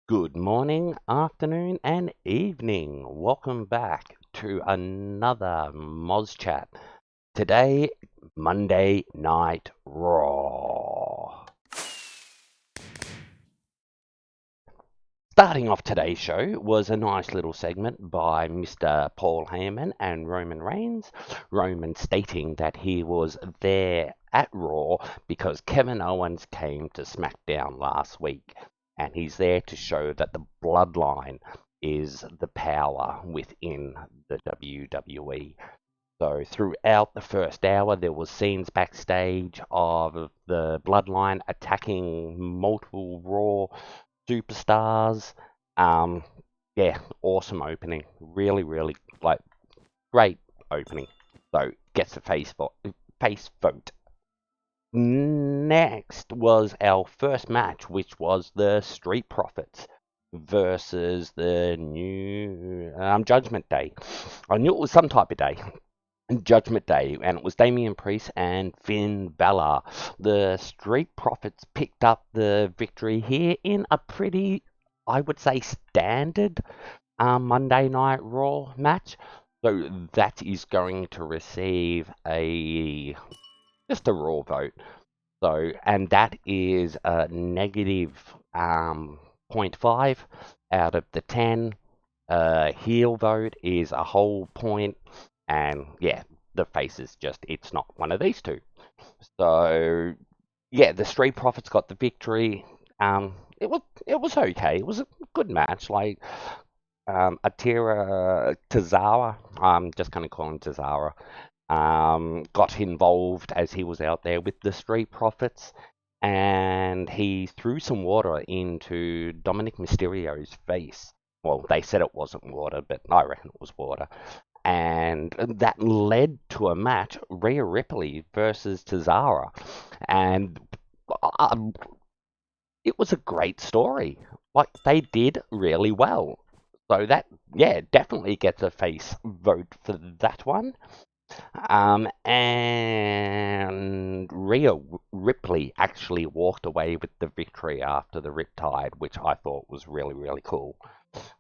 Good morning, afternoon, and evening. Welcome back to another Mozchat. Today, Monday Night Raw. Starting off today's show was a nice little segment by Mr. Paul Heyman and Roman Reigns. Roman stating that he was there at Raw because Kevin Owens came to SmackDown last week, and he's there to show that the bloodline is the power within the WWE. So throughout the first hour, there was scenes backstage of the bloodline attacking multiple Raw superstars. Um, yeah, awesome opening. Really, really like great opening. So gets a face vote. Next was our first match, which was the Street Profits versus the new Judgment Day. I knew it was some type of day. Judgment Day, and it was Damian Priest and Finn Balor. The Street Profits picked up the victory here in a pretty, I would say, standard Monday Night Raw match. So that is going to receive a just a Raw vote. So, and that is a negative zero point 0.5 out of the 10. Heel vote is a whole point, and yeah, the face is just it's not one of these two. So yeah, the Street Profits got the victory. It was okay. It was a good match. Like Atira Tazara, I'm just gonna call him Tazara. Got involved as he was out there with the Street Profits, and he threw some water into Dominic Mysterio's face. Well, they said it wasn't water, but I reckon it was water. And that led to a match, Rhea Ripley versus Tazara. And um, it was a great story. Like, they did really well. So that, yeah, definitely gets a face vote for that one. And Rhea Ripley actually walked away with the victory after the Riptide, which I thought was really, really cool.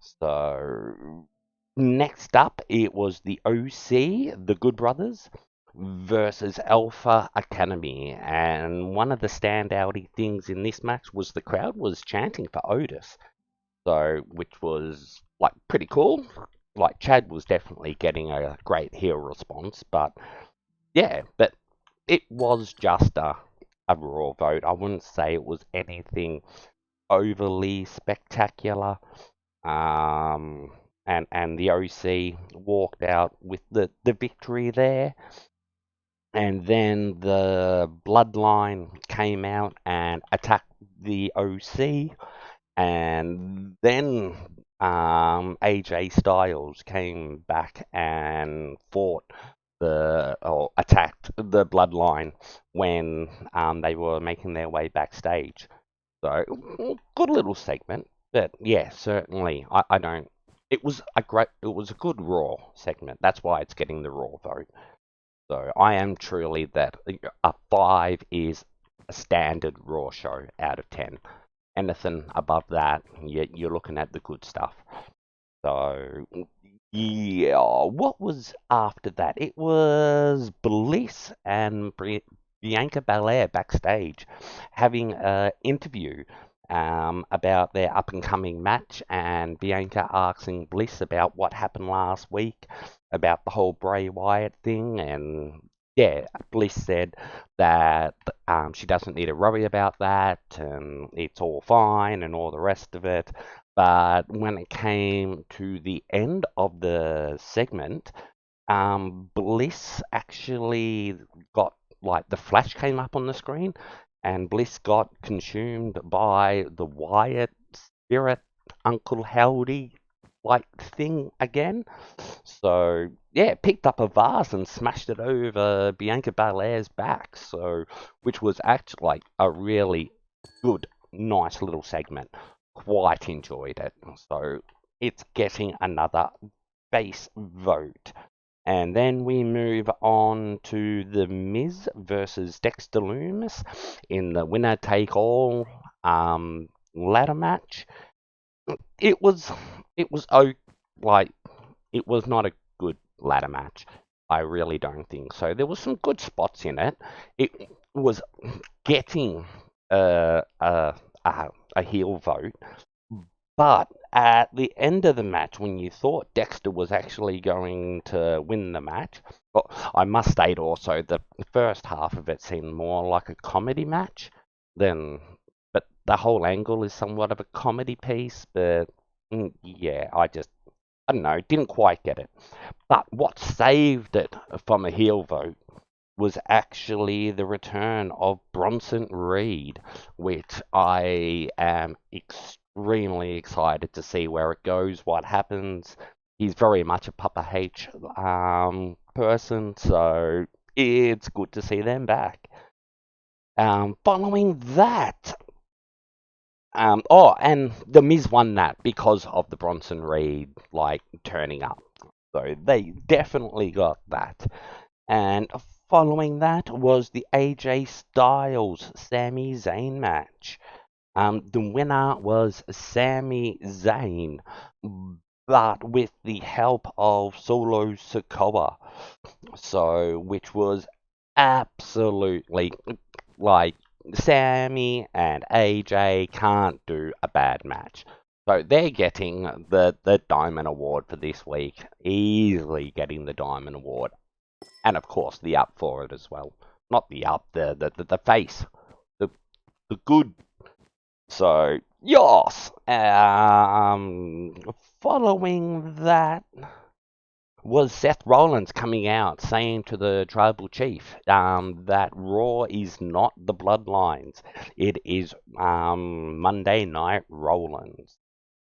So next up, it was the OC, the Good Brothers, versus Alpha Academy. And one of the standouty things in this match was the crowd was chanting for Otis. So, which was like pretty cool. Like Chad was definitely getting a great heel response, but yeah, but it was just a raw vote. I wouldn't say it was anything overly spectacular. Um, and the OC walked out with the victory there. And then the Bloodline came out and attacked the OC. And then AJ Styles came back and fought or attacked the Bloodline when they were making their way backstage. So good little segment, but yeah, certainly I don't. It was a good Raw segment. That's why it's getting the Raw vote. So I am truly that a 5 is a standard Raw show out of 10. Anything above that, you're looking at the good stuff. So yeah, what was after that? It was Bliss and Bianca Belair backstage having an interview about their up and coming match, and Bianca asking Bliss about what happened last week, about the whole Bray Wyatt thing, and yeah, Bliss said that she doesn't need to worry about that, and it's all fine, and all the rest of it. But when it came to the end of the segment, Bliss actually got like the flash came up on the screen, and Bliss got consumed by the Wyatt spirit Uncle Howdy like thing again. So yeah, picked up a vase and smashed it over Bianca Belair's back. So which was actually like a really good, nice little segment. Quite enjoyed it. So it's getting another base vote. And then we move on to The Miz versus Dexter Loomis in the winner take all ladder match. it was it was oh like it was not a good ladder match. I really don't think so. There was some good spots in it. It was getting a heel vote, but at the end of the match, when you thought Dexter was actually going to win the match, well, I must state also that the first half of it seemed more like a comedy match than, but the whole angle is somewhat of a comedy piece. But yeah, I don't know, didn't quite get it. But what saved it from a heel vote was actually the return of Bronson Reed, which I am extremely excited to see where it goes, what happens. He's very much a Papa H person, so it's good to see them back. Following that, and the Miz won that because of the Bronson Reed like turning up. So they definitely got that. And following that was the AJ Styles Sami Zayn match. The winner was Sami Zayn, but with the help of Solo Sikoa. So, which was absolutely like Sammy and AJ can't do a bad match. So they're getting the Diamond Award for this week, easily getting the Diamond Award, and of course the up for it as well. Not the up, the face, the the good. So yes, following that was Seth Rollins coming out saying to the tribal chief that Raw is not the Bloodlines, it is Monday Night Rollins.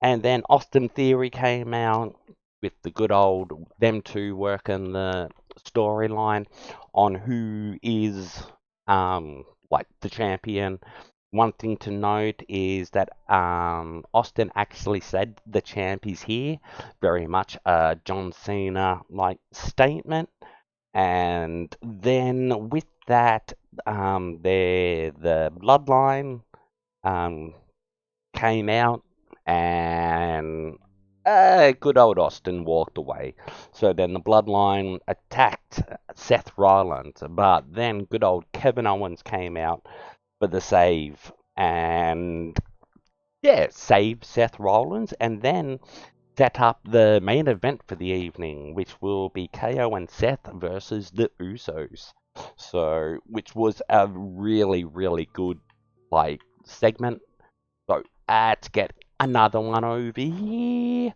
And then Austin Theory came out with the good old them two working the storyline on who is like the champion. One thing to note is that Austin actually said the champ is here, very much a John Cena like statement. And then with that, the Bloodline um, came out, and good old Austin walked away. So then the Bloodline attacked Seth Rollins, but then good old Kevin Owens came out for the save, and yeah, saved Seth Rollins, and then set up the main event for the evening, which will be KO and Seth versus the Usos. So, which was a really, really good like segment. So, let's get another one over here.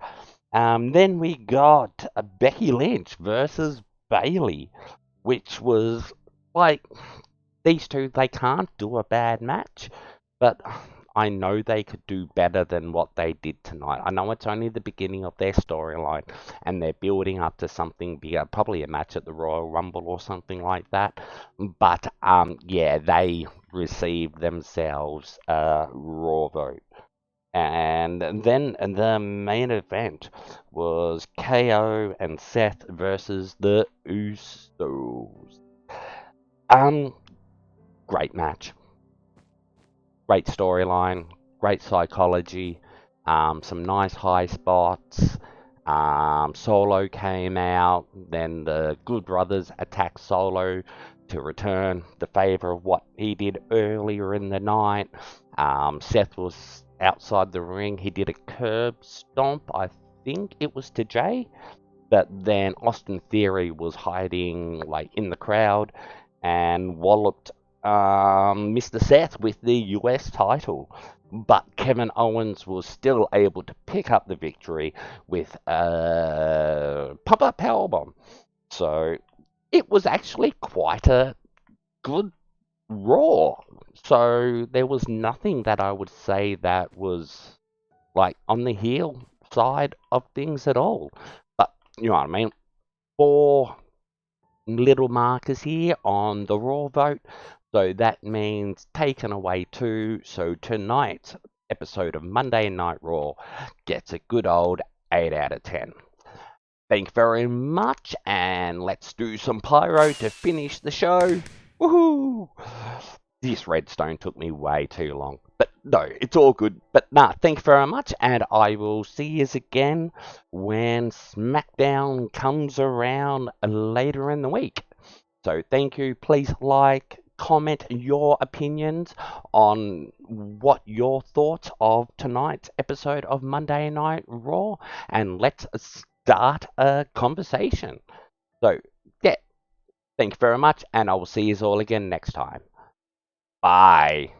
Then we got Becky Lynch versus Bailey, which was like these two, they can't do a bad match, but I know they could do better than what they did tonight. I know it's only the beginning of their storyline and they're building up to something bigger, probably a match at the Royal Rumble or something like that. But yeah, they received themselves a Raw vote. And then the main event was KO and Seth versus the Usos. Um, Great match, great storyline, great psychology, some nice high spots. Solo came out, then the Good Brothers attacked Solo to return the favor of what he did earlier in the night. Seth was outside the ring. He did a curb stomp, I think it was to Jay, but then Austin Theory was hiding like in the crowd and walloped Mr. Seth with the US title. But Kevin Owens was still able to pick up the victory with a pop-up powerbomb. So it was actually quite a good Raw. So there was nothing that I would say that was like on the heel side of things at all. But you know what I mean? Four little markers here on the Raw vote. So that means taken away two. So tonight's episode of Monday Night Raw gets a good old 8 out of 10. Thank you very much, and let's do some pyro to finish the show. Woohoo! This redstone took me way too long, but No, it's all good. But nah, thank you very much, and I will see you again when SmackDown comes around later in the week. So thank you. Please like, comment your opinions on what your thoughts of tonight's episode of Monday Night Raw, and let's start a conversation. So yeah, thank you very much, and I will see you all again next time. Bye.